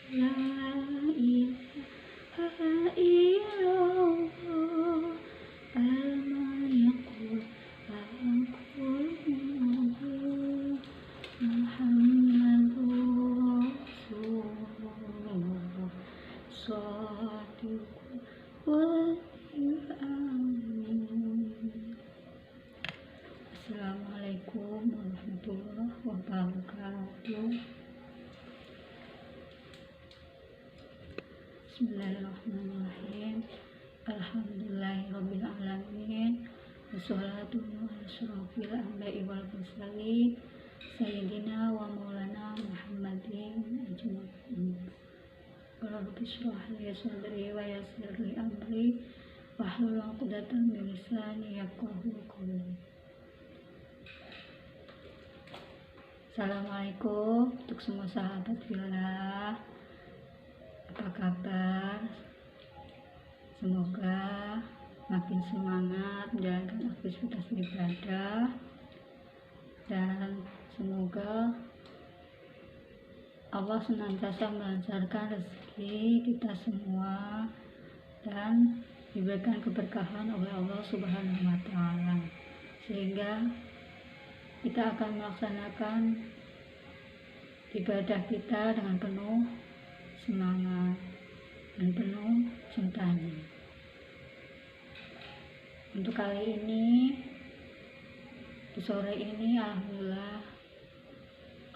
La ilaha illallah al-malikul al-qul Muhammadur Rasulullah Shadiqul Wa'il Amin. Assalamualaikum warahmatullahi wabarakatuh. Bismillahirrahmanirrahim. Alhamdulillahirabbil alamin. Wassalatu wassalamu ala anbiya'i wal mursalin sayyidina wa maulana Muhammadin ajma'in. Rabbi shrah li sadri wa yassir li amri wahlul 'uqdatam min lisani yafqahu qawli. Assalamualaikum untuk semua sahabat fillah. Apa kabar? Semoga makin semangat menjalankan aktivitas ibadah dan semoga Allah senantiasa melancarkan rezeki kita semua dan diberikan keberkahan oleh Allah Subhanahu wa Ta'ala, sehingga kita akan melaksanakan ibadah kita dengan penuh semangat dan penuh cintanya. Untuk kali ini, di sore ini, alhamdulillah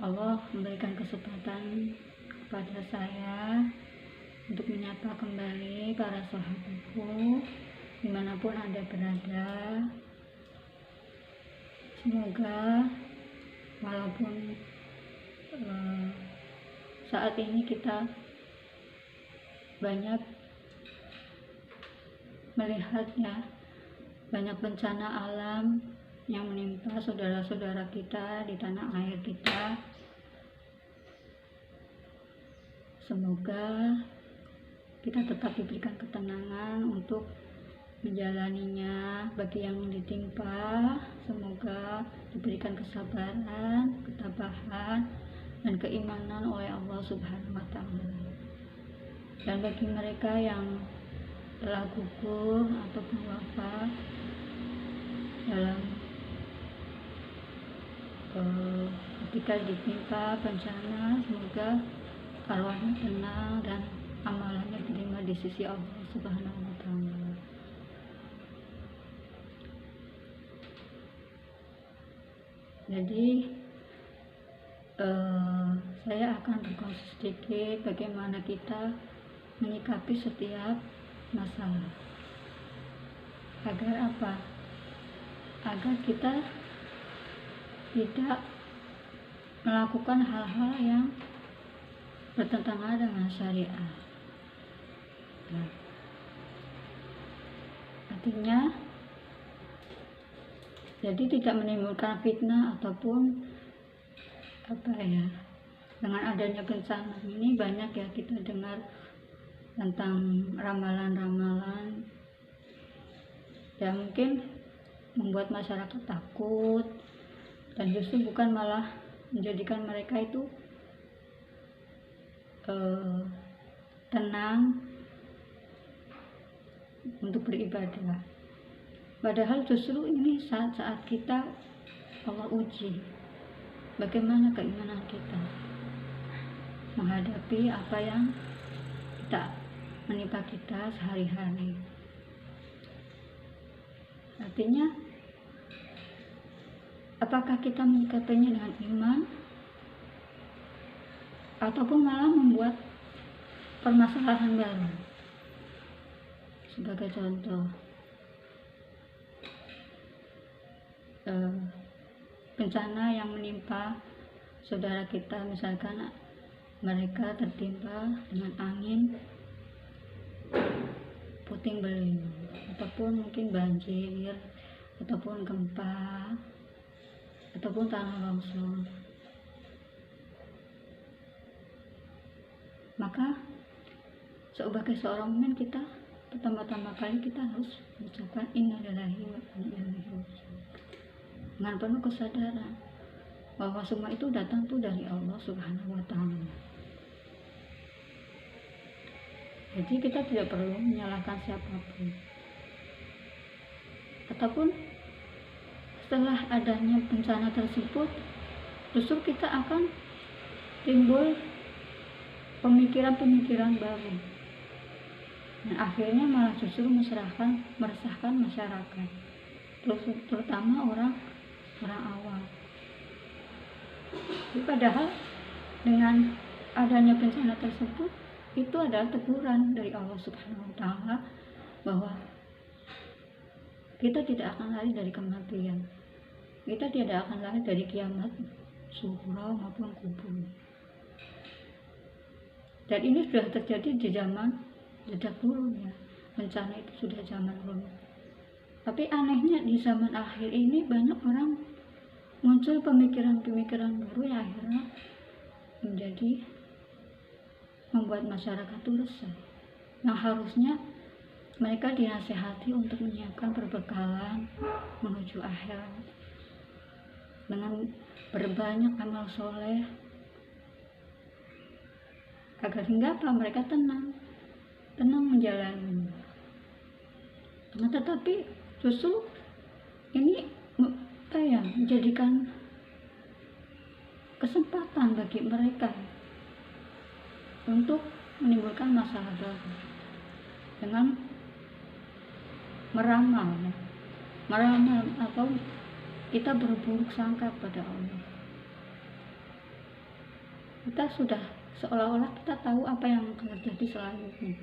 Allah memberikan kesempatan kepada saya untuk menyapa kembali para sahabatku dimanapun Anda berada. Semoga walaupun saat ini kita banyak melihatnya, banyak bencana alam yang menimpa saudara-saudara kita di tanah air kita. Semoga kita tetap diberikan ketenangan untuk menjalaninya. Bagi yang ditimpa, semoga diberikan kesabaran, ketabahan, dan keimanan oleh Allah Subhanahu wa Ta'ala. Dan bagi mereka yang telah gugur ataupun wafat dalam ketika ditimpa bencana, semoga arwahnya tenang dan amalannya diterima di sisi Allah Subhanahu wa Ta'ala. Jadi saya akan berkongsi sedikit bagaimana kita menyikapi setiap masalah. Agar apa? Agar kita tidak melakukan hal-hal yang bertentangan dengan syariat. Nah, artinya jadi tidak menimbulkan fitnah ataupun dengan adanya bencana ini banyak ya kita dengar tentang ramalan-ramalan yang mungkin membuat masyarakat takut dan justru bukan, malah menjadikan mereka itu tenang untuk beribadah. Padahal justru ini saat-saat kita Allah uji bagaimana keimanan kita menghadapi apa yang kita menimpa kita sehari-hari. Artinya, apakah kita menyikapinya dengan iman ataupun malah membuat permasalahan baru? Sebagai contoh, bencana yang menimpa saudara kita, misalkan mereka tertimpa dengan angin puting beliung ataupun mungkin banjir ataupun gempa ataupun tanah longsor, maka sebagai seorang mukmin kita pertama-tama kali kita harus mengucapkan innalillahi wa inna ilaihi raji'un dengan penuh kesadaran bahwa semua itu datang tuh dari Allah Subhanahu wa Ta'ala. Jadi kita tidak perlu menyalahkan siapapun. Ataupun setelah adanya bencana tersebut, justru kita akan timbul pemikiran-pemikiran baru. Dan akhirnya malah justru meresahkan masyarakat, terutama orang awam. Jadi padahal dengan adanya bencana tersebut, itu adalah teguran dari Allah Subhanahu wa Ta'ala bahwa kita tidak akan lari dari kematian, kita tidak akan lari dari kiamat sughra maupun kubur. Dan ini sudah terjadi di zaman dahulu ya, bencana itu sudah zaman dulu. Tapi anehnya di zaman akhir ini banyak orang muncul pemikiran-pemikiran baru yang akhirnya menjadi membuat masyarakat itu resah. Yang harusnya mereka dinasihati untuk menyiapkan perbekalan menuju akhirat dengan berbanyak amal soleh, agar hingga apa mereka tenang menjalani. Tetapi justru ini menjadikan kesempatan bagi mereka untuk menimbulkan masalah baru dengan meramal atau kita berburuk sangka pada Allah. Kita sudah seolah-olah kita tahu apa yang akan terjadi selanjutnya.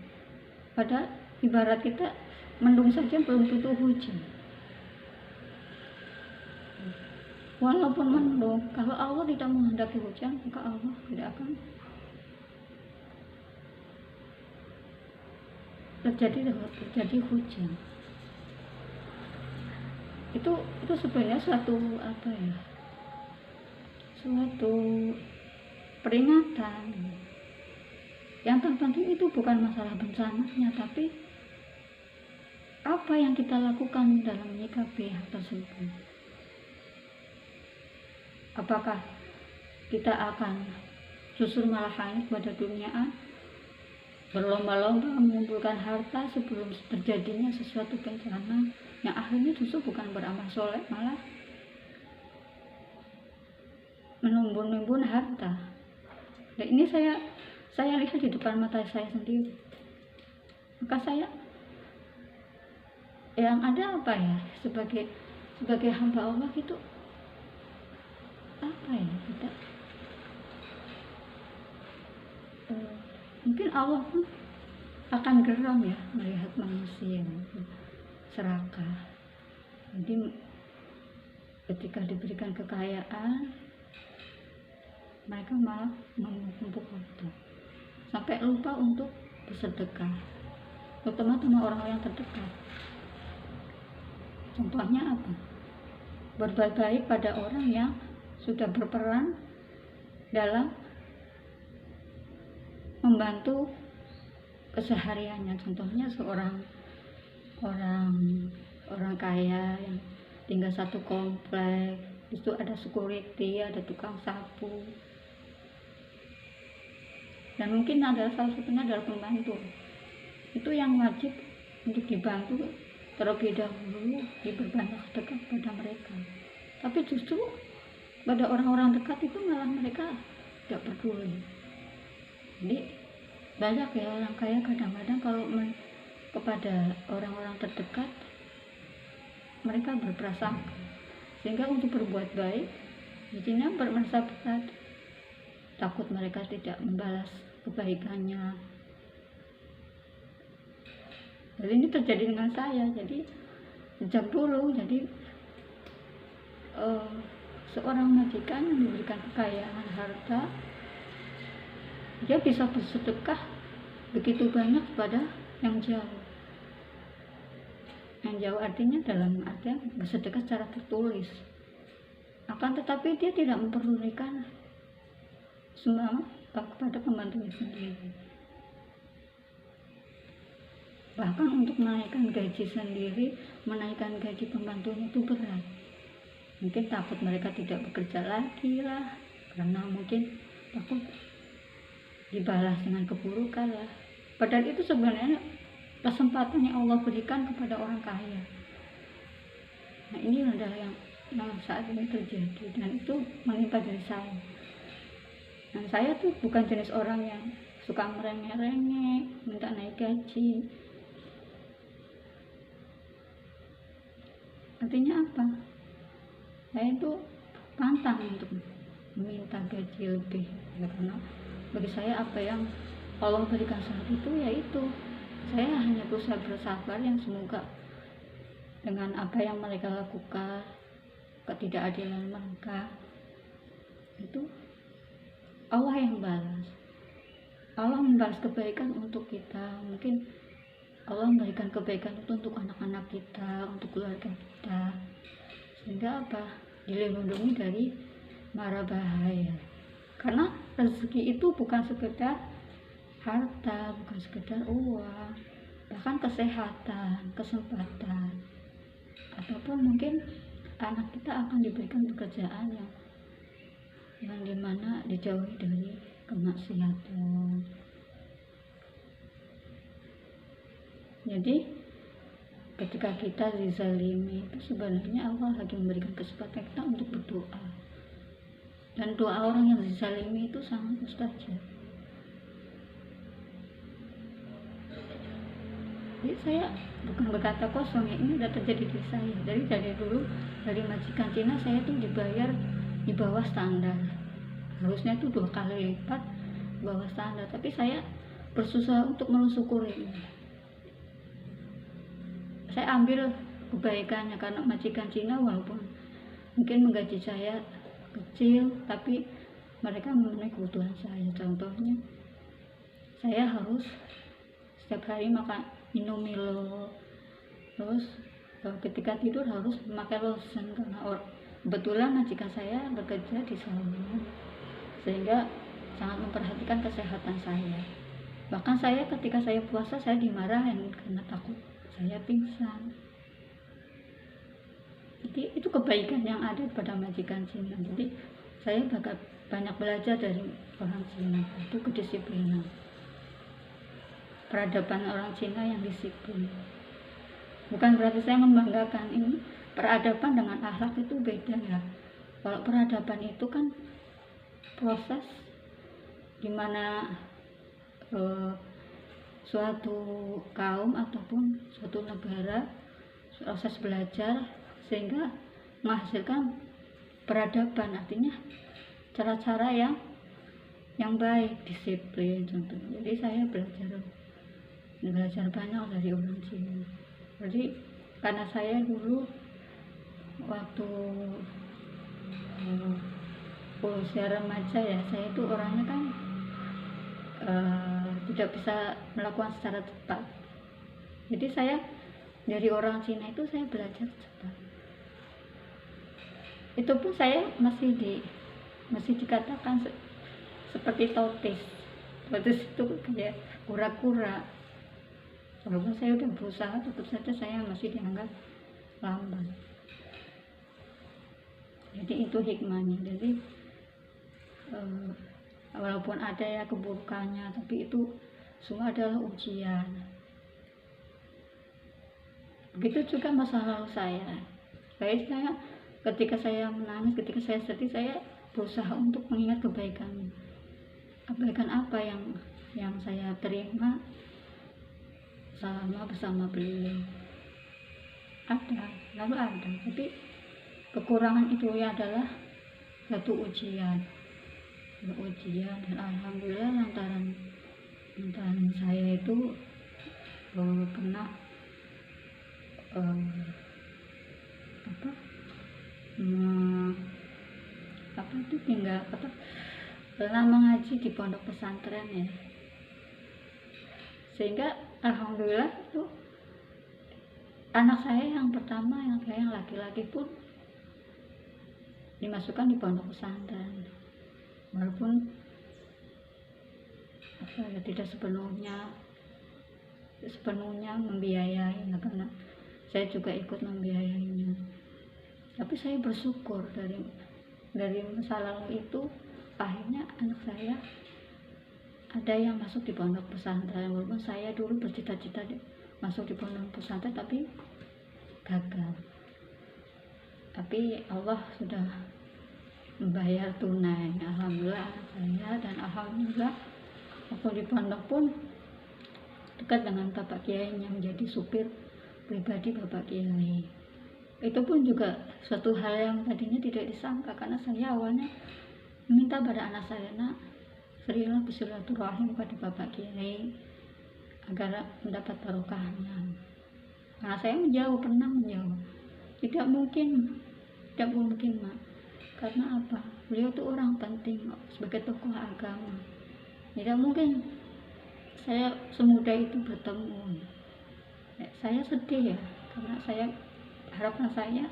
Padahal ibarat kita mendung saja belum tentu hujan. Walaupun mendung, kalau Allah tidak menghendaki hujan, maka Allah tidak akan terjadi hujan. Itu sebenarnya suatu peringatan. Yang terpenting itu bukan masalah bencananya, tapi apa yang kita lakukan dalam menyikapi hal tersebut. Apakah kita akan justru malah hanyut pada duniaan, berlomba-lomba mengumpulkan harta sebelum terjadinya sesuatu bencana yang akhirnya justru bukan beramal soleh, malah menimbun harta. Dan ini saya lihat di depan mata saya sendiri. Maka saya yang ada apa ya, sebagai hamba Allah itu apa ya, kita mungkin Allah pun akan geram ya melihat manusia serakah. Jadi ketika diberikan kekayaan, mereka malah menumpuk harta sampai lupa untuk bersedekah, terutama orang-orang yang terdekat. Contohnya apa? Berbuat baik pada orang yang sudah berperan dalam membantu kesehariannya. Contohnya seorang orang kaya yang tinggal satu komplek, itu ada security, ada tukang sapu, dan mungkin adalah salah satunya adalah pembantu. Itu yang wajib untuk dibantu terlebih dahulu, diperbanyak dekat pada mereka. Tapi justru pada orang-orang dekat itu malah mereka tidak peduli. Jadi banyak ya orang kaya kadang-kadang kalau kepada orang-orang terdekat mereka berprasangka, sehingga untuk berbuat baik jadinya bermerasa berat, takut mereka tidak membalas kebaikannya. Jadi ini terjadi dengan saya. Jadi sejak dulu, jadi seorang majikan yang diberikan kekayaan harta, dia bisa bersedekah begitu banyak pada yang jauh. Yang jauh artinya dalam artian bersedekah secara tertulis. Akan tetapi dia tidak memperdulikan semua kepada pembantunya sendiri. Bahkan untuk menaikkan gaji sendiri, menaikkan gaji pembantunya itu berat. Mungkin takut mereka tidak bekerja lagi lah, karena mungkin takut dibalas dengan keburukan lah. Padahal itu sebenarnya kesempatan yang Allah berikan kepada orang kaya. Nah, ini adalah yang saat ini terjadi, dan itu menimpa diri saya. Dan saya tuh bukan jenis orang yang suka merengek-rengek, minta naik gaji. Artinya apa? Saya itu pantang untuk meminta gaji lebih, ya, karena bagi saya apa yang Allah berikan saat itu yaitu saya hanya berusaha bersabar, yang semoga dengan apa yang mereka lakukan, ketidakadilan mereka, itu Allah yang balas. Allah membalas kebaikan untuk kita. Mungkin Allah memberikan kebaikan itu untuk anak-anak kita, untuk keluarga kita, sehingga apa? Dilindungi dari mara bahaya. Karena rezeki itu bukan sekedar harta, bukan sekedar uang, bahkan kesehatan, kesempatan, ataupun mungkin anak kita akan diberikan pekerjaan yang dimana dijauhi dari kemaksiatan. Jadi ketika kita dizalimi itu sebenarnya Allah lagi memberikan kesempatan kita untuk berdoa, dan doa orang yang dizalimi itu sangat mustajab. Jadi saya bukan berkata kosong, ya, ini sudah terjadi di saya. Dari dulu, dari majikan Cina saya tuh dibayar di bawah standar, harusnya itu 2 kali lipat bawah standar, tapi saya berusaha untuk mensyukuri. Saya ambil kebaikannya, karena majikan Cina walaupun mungkin menggaji saya kecil, tapi mereka memenuhi kebutuhan saya. Contohnya, saya harus setiap hari minum Milo, terus ketika tidur harus memakai lotion, karena kebetulan majikan saya bekerja di salon, sehingga sangat memperhatikan kesehatan saya. Bahkan saya ketika saya puasa saya dimarahin karena takut saya pingsan. Jadi itu kebaikan yang ada pada majikan Cina. Jadi saya banyak belajar dari orang Cina, itu kedisiplinan, peradaban orang Cina yang disiplin. Bukan berarti saya membanggakan, ini peradaban dengan akhlak itu beda, ya. Kalau peradaban itu kan proses dimana suatu kaum ataupun suatu negara proses belajar sehingga menghasilkan peradaban, artinya cara-cara yang baik, disiplin contohnya. Jadi saya belajar banyak dari orang Cina. Jadi karena saya dulu waktu usia remaja, ya, saya itu orangnya kan tidak bisa melakukan secara cepat. Jadi saya dari orang Cina itu saya belajar cepat. Itu pun saya masih dikatakan seperti totis itu kayak kura-kura. Walaupun saya udah berusaha, tetap saja saya masih dianggap lambat. Jadi itu hikmahnya. Jadi walaupun ada ya keburukannya, tapi itu semua adalah ujian. Begitu juga masa lalu saya ketika saya menangis, ketika saya sedih, saya berusaha untuk mengingat kebaikan apa yang saya terima selama bersama beliau. Lalu ada, tapi kekurangan itu ya adalah satu ujian, dan alhamdulillah lantaran saya itu pernah pernah mengaji di pondok pesantren, ya, sehingga alhamdulillah itu anak saya yang pertama, yang laki-laki pun dimasukkan di pondok pesantren, walaupun tidak sepenuhnya membiayai, karena saya juga ikut membiayainya. Tapi saya bersyukur dari masa lalu itu akhirnya anak saya ada yang masuk di pondok pesantren, walaupun saya dulu bercita-cita masuk di pondok pesantren tapi gagal. Tapi Allah sudah membayar tunai, alhamdulillah saya, dan alhamdulillah waktu di pondok pun dekat dengan Bapak Kiai yang menjadi supir pribadi Bapak Kiai. Itu pun juga suatu hal yang tadinya tidak disangka, karena saya awalnya meminta pada anak saya, nak, serilah bersilaturahim pada Bapak Kiai agar mendapat barokahnya. Nah, saya pernah menjawab, tidak mungkin Mak, karena apa? Beliau itu orang penting sebagai tokoh agama. Tidak mungkin saya semudah itu bertemu. Saya sedih ya, karena harapan saya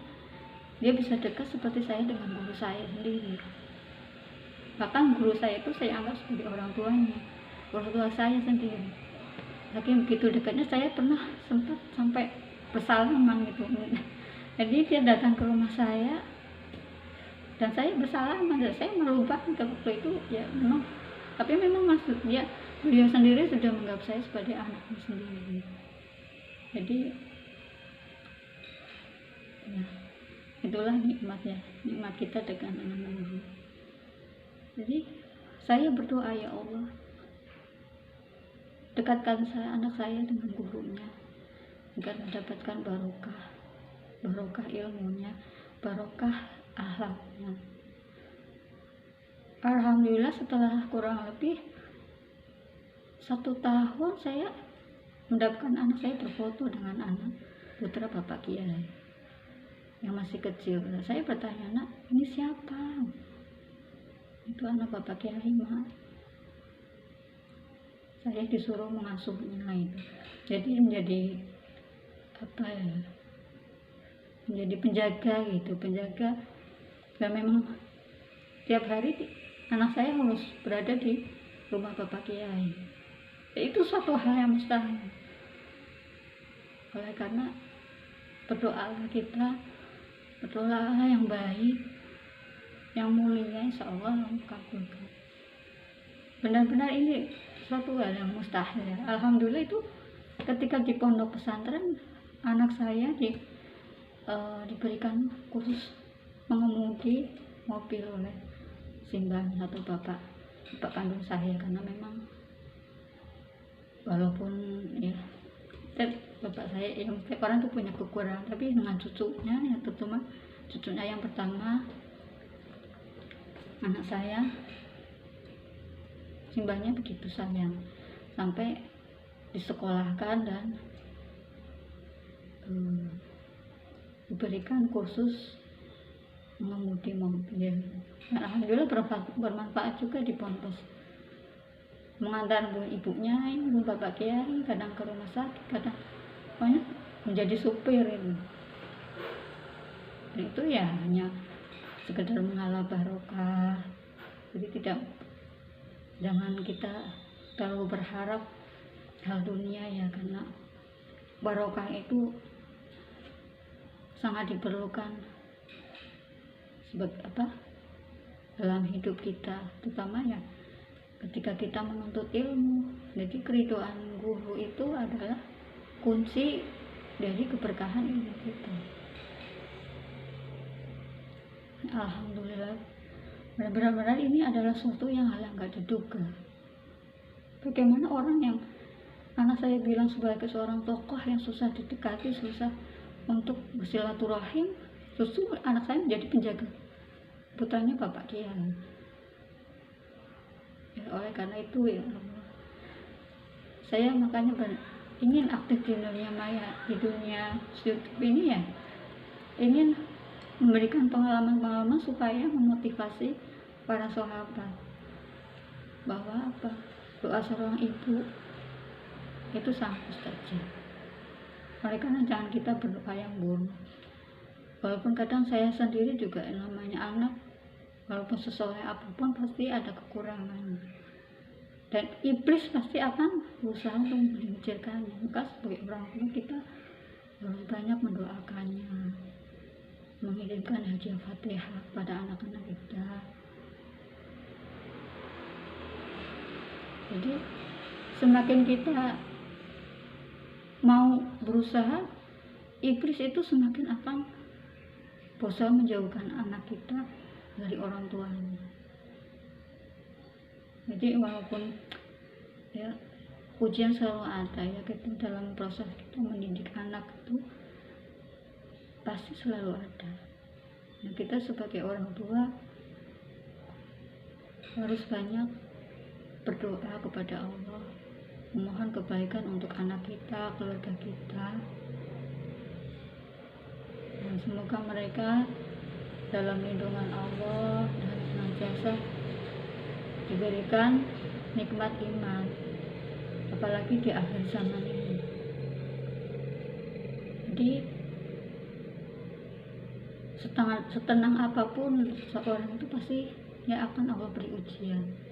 dia bisa dekat seperti saya dengan guru saya sendiri. Bahkan guru saya itu saya anggap sebagai orang tuanya, orang tua saya sendiri. Tapi begitu dekatnya, saya pernah sempat sampai bersalaman gitu. Jadi dia datang ke rumah saya dan saya bersalaman, dan saya merubah waktu itu ya memang. Tapi memang maksud beliau sendiri sudah menganggap saya sebagai anaknya sendiri. Jadi ya, itulah nikmatnya, nikmat kita dengan guru. Jadi saya berdoa, ya Allah, dekatkan anak saya dengan gurunya agar mendapatkan barokah ilmunya, barokah akhlaknya. Alhamdulillah setelah kurang lebih 1 tahun saya mendapatkan anak saya berfoto dengan anak putra Bapak Kiai yang masih kecil. Saya bertanya, nak, ini siapa? Itu anak Bapak Kiai, Mak. Saya disuruh mengasuhnya itu. Jadi menjadi menjadi penjaga, dan memang tiap hari anak saya harus berada di rumah Bapak Kiai. Itu suatu hal yang mustahil. Oleh karena berdoalah yang baik, yang mulia, insya Allah kabulkan. Benar-benar ini suatu hal yang mustahil ya. Alhamdulillah itu ketika di pondok pesantren, anak saya diberikan kursus mengemudi mobil oleh simbahnya atau bapak kandung saya, karena memang walaupun ya bapak saya yang setiap orang tuh punya kekurangan, tapi dengan cucunya yang terutama cucunya yang pertama, anak saya, simbahnya begitu sayang sampai disekolahkan dan diberikan kursus mengemudi mobil. Nah, alhamdulillah bermanfaat juga di Ponpes, mengantar ibunya, ibu Bapak Kiai, kadang ke rumah sakit, kadang pokoknya menjadi supir itu. Dan itu ya hanya sekedar mengalah barokah. Jadi jangan kita terlalu berharap hal dunia ya, karena barokah itu sangat diperlukan dalam hidup kita, terutama ya ketika kita menuntut ilmu. Jadi keridhaan guru itu adalah kunci dari keberkahan ilmu kita. Alhamdulillah, benar-benar ini adalah suatu hal yang gak diduga. Bagaimana orang yang anak saya bilang sebagai seorang tokoh yang susah didekati, susah untuk bersilaturahim, justru anak saya menjadi penjaga putranya Bapak Kiai. Ya, oleh karena itu ya Allah, saya makanya ingin aktif di dunia maya, di dunia YouTube ini ya, ingin memberikan pengalaman-pengalaman supaya memotivasi para sahabat bahwa doa seorang ibu itu sangat mustajab. Oleh karena jangan kita berdoa yang buruk. Walaupun kadang saya sendiri juga namanya anak, walaupun sesoleh apapun pasti ada kekurangan, dan iblis pasti akan berusaha untuk menggelincirkannya. Maka sebagai orang tua kita harus banyak mendoakannya, mengirimkan hadiah Fatihah pada anak-anak kita. Jadi semakin kita mau berusaha, iblis itu semakin akan berusaha menjauhkan anak kita dari orang tuanya. Jadi walaupun ya ujian selalu ada ya, kita dalam proses kita mendidik anak itu pasti selalu ada. Nah, kita sebagai orang tua harus banyak berdoa kepada Allah, memohon kebaikan untuk anak kita, keluarga kita, dan semoga mereka dalam lindungan Allah dan senantiasa diberikan nikmat iman, apalagi di akhir zaman ini. Jadi setenang apapun seorang itu pasti ya akan Allah beri ujian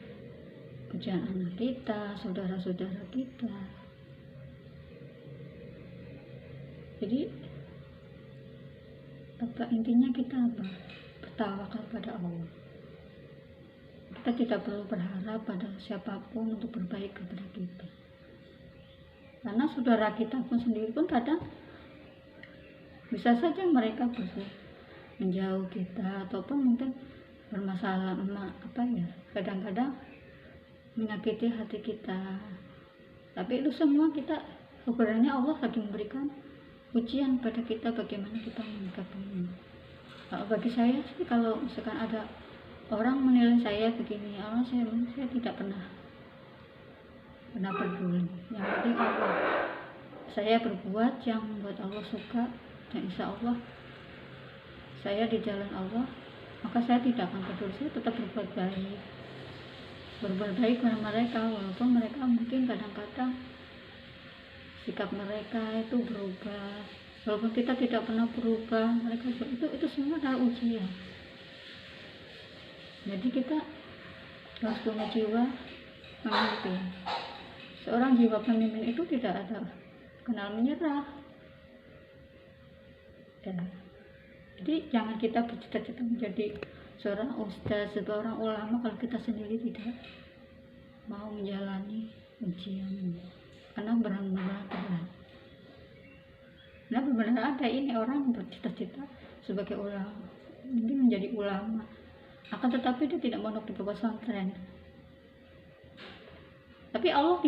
anak kita, saudara-saudara kita. Jadi intinya kita bertawakal pada Allah. Kita tidak perlu berharap pada siapapun untuk berbaik kepada kita, karena saudara kita pun sendiri pun kadang bisa saja mereka menjauh kita, ataupun mungkin bermasalah kadang-kadang menyakiti hati kita. Tapi itu semua kita sebenarnya Allah lagi memberikan ujian pada kita, bagaimana kita menyikapinya. Bagi saya sih, kalau misalkan ada orang menilai saya begini, saya tidak pernah peduli. Yang penting Allah, saya berbuat yang membuat Allah suka, dan insya Allah saya di jalan Allah, maka saya tidak akan peduli. Saya tetap berbuat baik kepada mereka, walaupun mereka mungkin kadang-kadang sikap mereka itu berubah, walaupun kita tidak pernah berubah, mereka itu semua adalah ujian. Jadi kita harus punya jiwa pemimpin. Seorang jiwa pemimpin itu tidak ada kenal menyerah ya. Jadi jangan kita bercita-cita menjadi seorang ustaz, seorang ulama kalau kita sendiri tidak mau menjalani ujian, karena berat-berat. Nah, benar ada ini orang bercita-cita sebagai ulama, mungkin menjadi ulama, akan tetapi dia tidak mondok di pesantren. Tapi Allah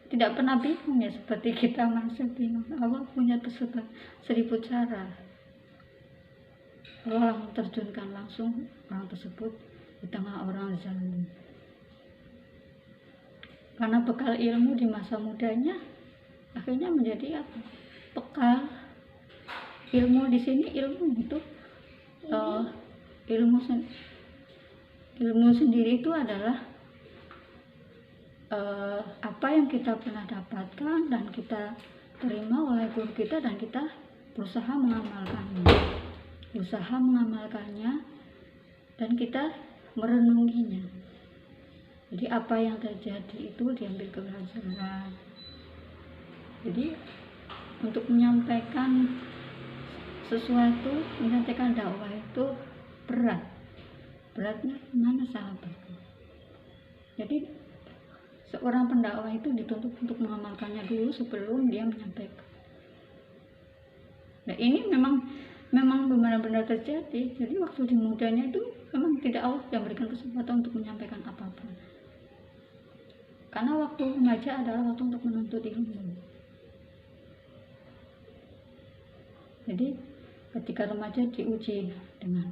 tidak pernah bingung ya, seperti kita masih bingung. Allah punya 1000 cara. Allah terjunkan langsung orang tersebut di tengah orang zalim. Karena bekal ilmu di masa mudanya, akhirnya menjadi apa? Bekal ilmu di sini, ilmu itu ilmu sendiri itu adalah apa yang kita pernah dapatkan dan kita terima oleh guru kita, dan kita berusaha mengamalkannya dan kita merenunginya. Jadi apa yang terjadi itu diambil pelajaran. Jadi untuk menyampaikan sesuatu, menyampaikan dakwah itu beratnya mana sahabat. Jadi seorang pendakwah itu dituntut untuk mengamalkannya dulu sebelum dia menyampaikan. Nah, ini memang benar-benar terjadi. Jadi waktu di mudanya itu memang tidak Allah yang berikan kesempatan untuk menyampaikan apapun. Karena waktu remaja adalah waktu untuk menuntut ilmu. Jadi ketika remaja diuji dengan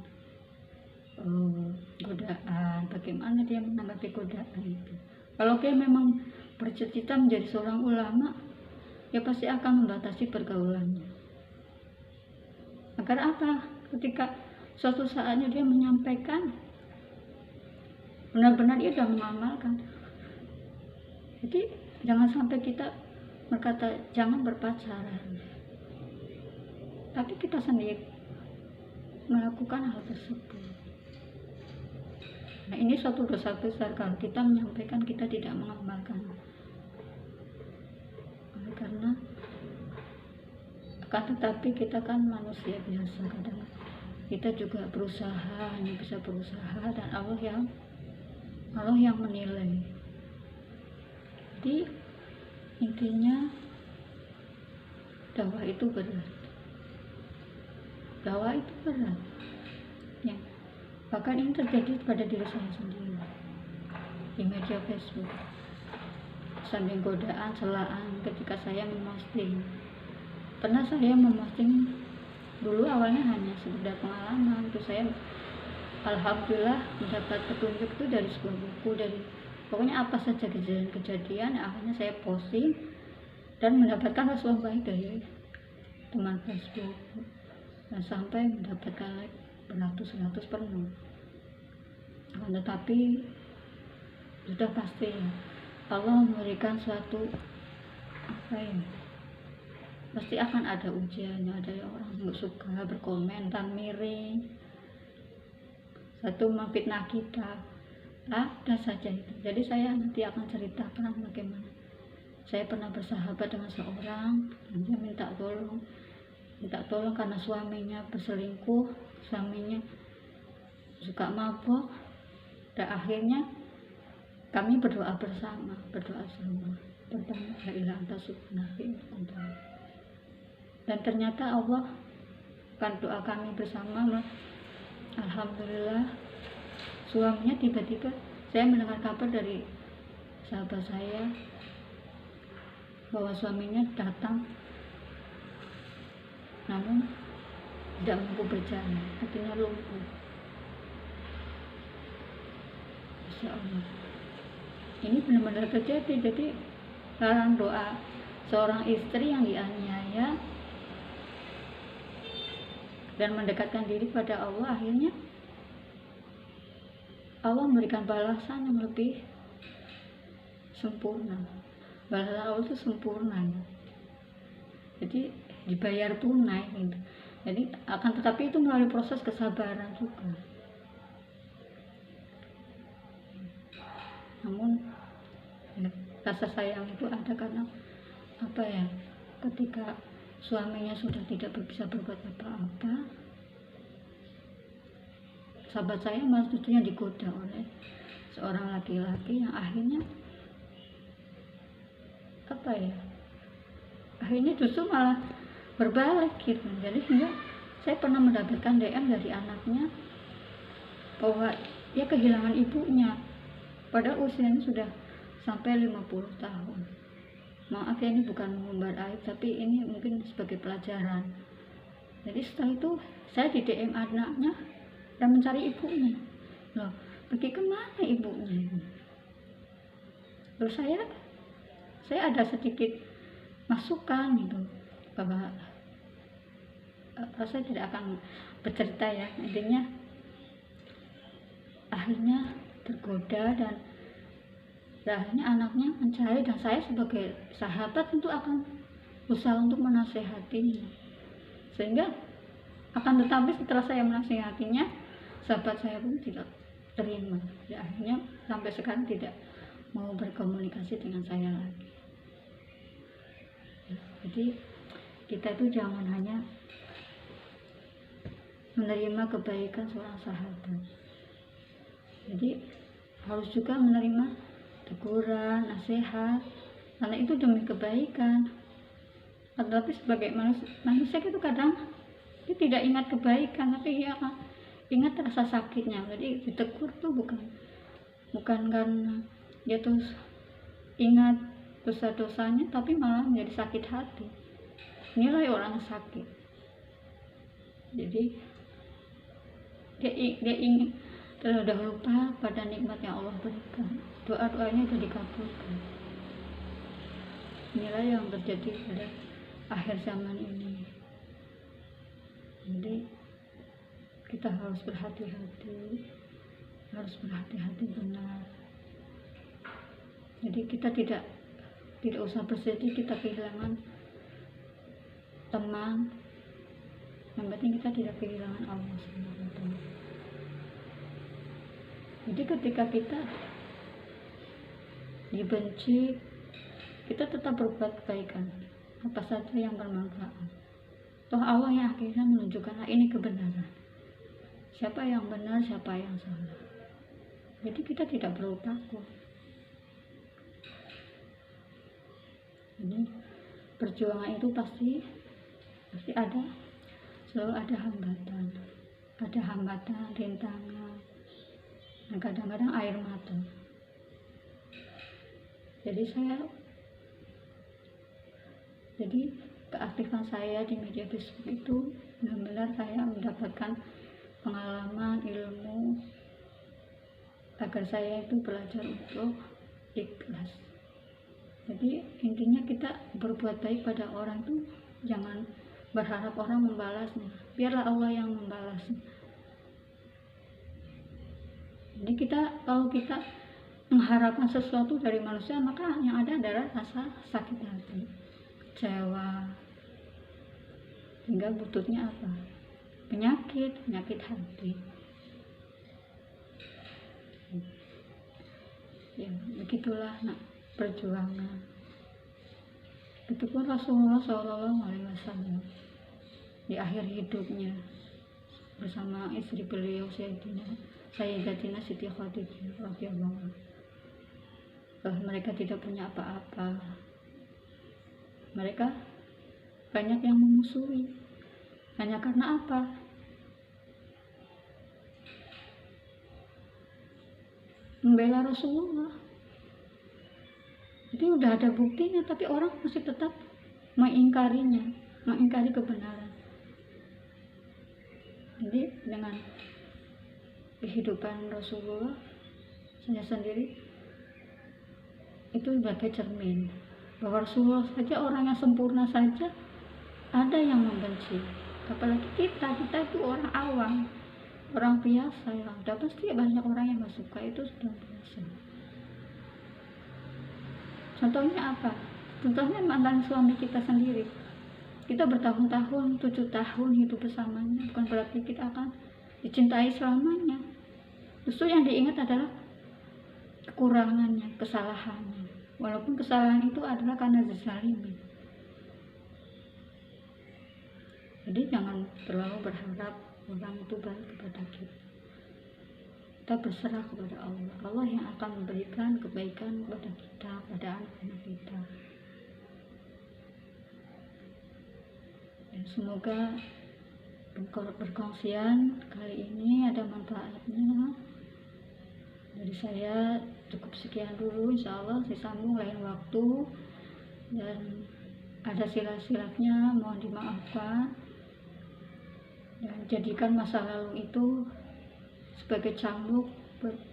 godaan, bagaimana dia menanggapi godaan itu. Kalau dia memang bercita-cita menjadi seorang ulama, ya pasti akan membatasi pergaulannya. Agar apa? Ketika suatu saatnya dia menyampaikan, benar-benar dia sudah mengamalkan. Jadi jangan sampai kita berkata jangan berpacaran, tapi kita sendiri melakukan hal tersebut. Nah, ini suatu dosa besar kalau kita menyampaikan kita tidak mengamalkan. Karena akan tetapi kita kan manusia biasa, kadang kita juga berusaha, hanya bisa berusaha, dan Allah yang menilai. Jadi intinya dakwah itu berat, ya. Bahkan ini terjadi pada diri saya sendiri di media Facebook. Sambil godaan, celaan ketika saya memposting. Pernah saya memposting dulu, awalnya hanya sekedar pengalaman. Itu saya alhamdulillah mendapat petunjuk itu dari sebuah buku, dari pokoknya apa saja kejadian akhirnya saya posting dan mendapatkan respon baik dari teman Facebook, dan sampai mendapatkan like beratus-ratus penuh. Tetapi sudah pasti Allah memberikan suatu pasti akan ada ujiannya. Ada orang nggak suka, berkomentar miring, satu memfitnah kita, ada saja itu. Jadi saya nanti akan ceritakan bagaimana saya pernah bersahabat dengan seorang, dia minta tolong karena suaminya berselingkuh, suaminya suka mabuk, dan akhirnya kami berdoa bersama, pertama la ilaha anta subhanaka dan ternyata Allah kan doa kami bersama. Alhamdulillah suaminya tiba-tiba saya mendengar kabar dari sahabat saya bahwa suaminya datang namun tidak mampu berjalan, artinya lumpuh. Insya Allah ini benar-benar terjadi. Jadi sekarang doa seorang istri yang dianiaya dan mendekatkan diri pada Allah, akhirnya Allah memberikan balasan yang lebih sempurna. Balasan Allah itu sempurna ya. Jadi dibayar tunai gitu. Jadi akan tetapi itu melalui proses kesabaran juga. Namun ya, rasa sayang itu ada karena ketika suaminya sudah tidak bisa berbuat apa-apa, sahabat saya malah tentunya digoda oleh seorang laki-laki yang akhirnya akhirnya justru malah berbalik gitu. Jadi hingga saya pernah mendapatkan DM dari anaknya bahwa dia kehilangan ibunya pada usianya sudah sampai 50 tahun. Maaf ya, ini bukan mengumbar aib, tapi ini mungkin sebagai pelajaran. Jadi setelah itu saya di DM anaknya dan mencari ibunya. Loh, pergi kemana ibunya? Terus saya ada sedikit masukan gitu bahwa saya tidak akan bercerita ya, intinya akhirnya tergoda dan akhirnya anaknya mencari, dan saya sebagai sahabat tentu akan berusaha untuk menasehatinya, sehingga akan tetapi setelah saya menasehatinya, sahabat saya pun tidak terima. Ya, akhirnya sampai sekarang tidak mau berkomunikasi dengan saya lagi. Jadi kita itu jangan hanya menerima kebaikan seorang sahabat, jadi harus juga menerima teguran, nasihat, karena itu demi kebaikan. Tetapi sebagai manusia itu kadang dia tidak ingat kebaikan, tapi dia akan ingat rasa sakitnya. Jadi ditegur tuh bukan karena dia terus ingat dosa-dosanya, tapi malah menjadi sakit hati. Inilah orang sakit. Jadi dia ingin terlalu dahulu lupa pada nikmat yang Allah berikan. Doa-doanya itu dikabulkan. Inilah yang terjadi pada akhir zaman ini. Jadi kita harus berhati-hati benar. Jadi kita tidak usah bersedih kita kehilangan teman. Yang penting kita tidak kehilangan Allah SWT. Jadi ketika kita dibenci, kita tetap berbuat kebaikan, apa saja yang bermanfaat. Toh Allah yang akhirnya menunjukkan ini kebenaran. Siapa yang benar, siapa yang salah. Jadi kita tidak perlu takut. Jadi perjuangan itu pasti ada, selalu ada hambatan, rintangan, dan kadang-kadang air mata. Jadi keaktifan saya di media Facebook itu benar-benar saya mendapatkan pengalaman, ilmu, agar saya itu belajar untuk ikhlas. Jadi intinya kita berbuat baik pada orang itu jangan berharap orang membalasnya, biarlah Allah yang membalasnya. Jadi kalau kita mengharapkan sesuatu dari manusia, maka yang ada adalah rasa sakit hati, kecewa, hingga bututnya apa? Penyakit hati. Ya begitulah perjuangan. Begitupun Rasulullah SAW di akhir hidupnya bersama istri beliau Sayyidatina Siti Khadijah radhiyallahu anha. Mereka tidak punya apa-apa. Mereka banyak yang memusuhi. Hanya karena apa? Membela Rasulullah. Jadi udah ada buktinya, tapi orang masih tetap mengingkarinya, mengingkari kebenaran. Jadi dengan kehidupan Rasulullah, saya sendiri itu sebagai cermin bahwa Rasulullah saja, orang yang sempurna saja, ada yang membenci. Apalagi kita itu orang awam, orang biasa, ya udah pasti banyak orang yang gak suka, itu sudah biasa. Contohnya apa? Contohnya mantan suami kita sendiri. Kita bertahun-tahun, 7 tahun hidup bersamanya, bukan berarti kita akan dicintai selamanya. Justru yang diingat adalah kekurangannya, kesalahannya. Walaupun kesalahan itu adalah karena zalimin. Jadi jangan terlalu berharap orang itu baik kepada kita. Kita berserah kepada Allah. Allah yang akan memberikan kebaikan kepada kita, pada anak-anak kita. Dan semoga perkongsian kali ini ada manfaatnya. Dari saya cukup sekian dulu, insya Allah disambung lain waktu, dan ada silap-silapnya mohon dimaafkan, dan jadikan masa lalu itu sebagai cambuk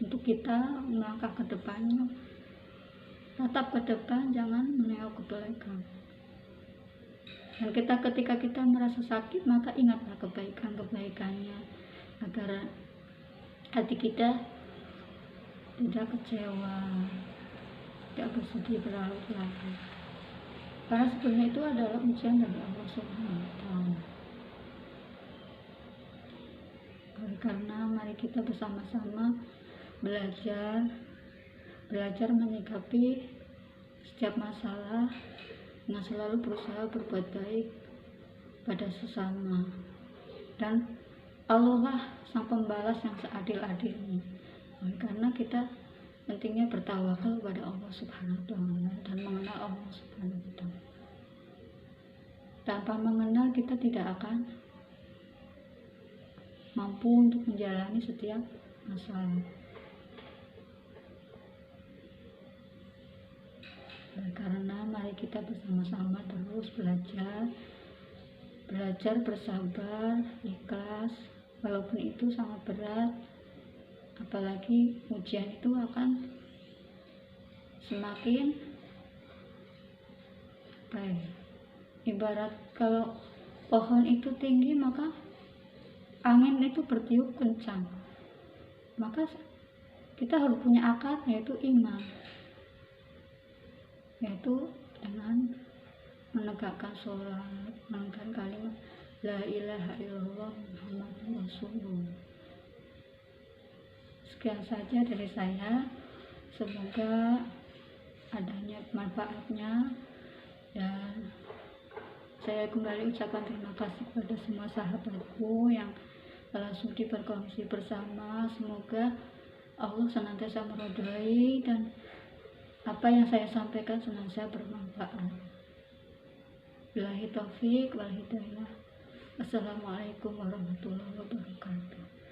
untuk kita melangkah ke depannya. Tatap ke depan, jangan menengok ke belakang. Dan ketika kita merasa sakit, maka ingatlah kebaikan-kebaikannya, agar hati kita tidak kecewa, tidak bersedih berlarut-larut. Karena sebenarnya itu adalah ujian dari Allah Subhanahu wa Ta'ala. Karena mari kita bersama-sama belajar menyikapi setiap masalah dengan selalu berusaha berbuat baik pada sesama, dan Allah lah sang pembalas yang seadil-adilnya. Karena kita pentingnya bertawakal kepada Allah Subhanahu wa Ta'ala dan mengenal Allah Subhanahu wa Ta'ala. Tanpa mengenal, kita tidak akan mampu untuk menjalani setiap masalah. Dan karena mari kita bersama-sama terus belajar bersabar, ikhlas, walaupun itu sangat berat. Apalagi ujian itu akan semakin ibarat kalau pohon itu tinggi, maka angin itu bertiup kencang. Maka kita harus punya akad, yaitu iman, yaitu dengan menegakkan sholat, menegakkan kalimat la ilaha illallah Muhammadur Rasulullah. Sekian saja dari saya, semoga adanya manfaatnya, dan saya kembali ucapkan terima kasih kepada semua sahabatku yang telah sudi berkongsi bersama. Semoga Allah senantiasa meridhai dan apa yang saya sampaikan senantiasa bermanfaat. Wabillahi taufiq wal hidayah. Assalamualaikum warahmatullahi wabarakatuh.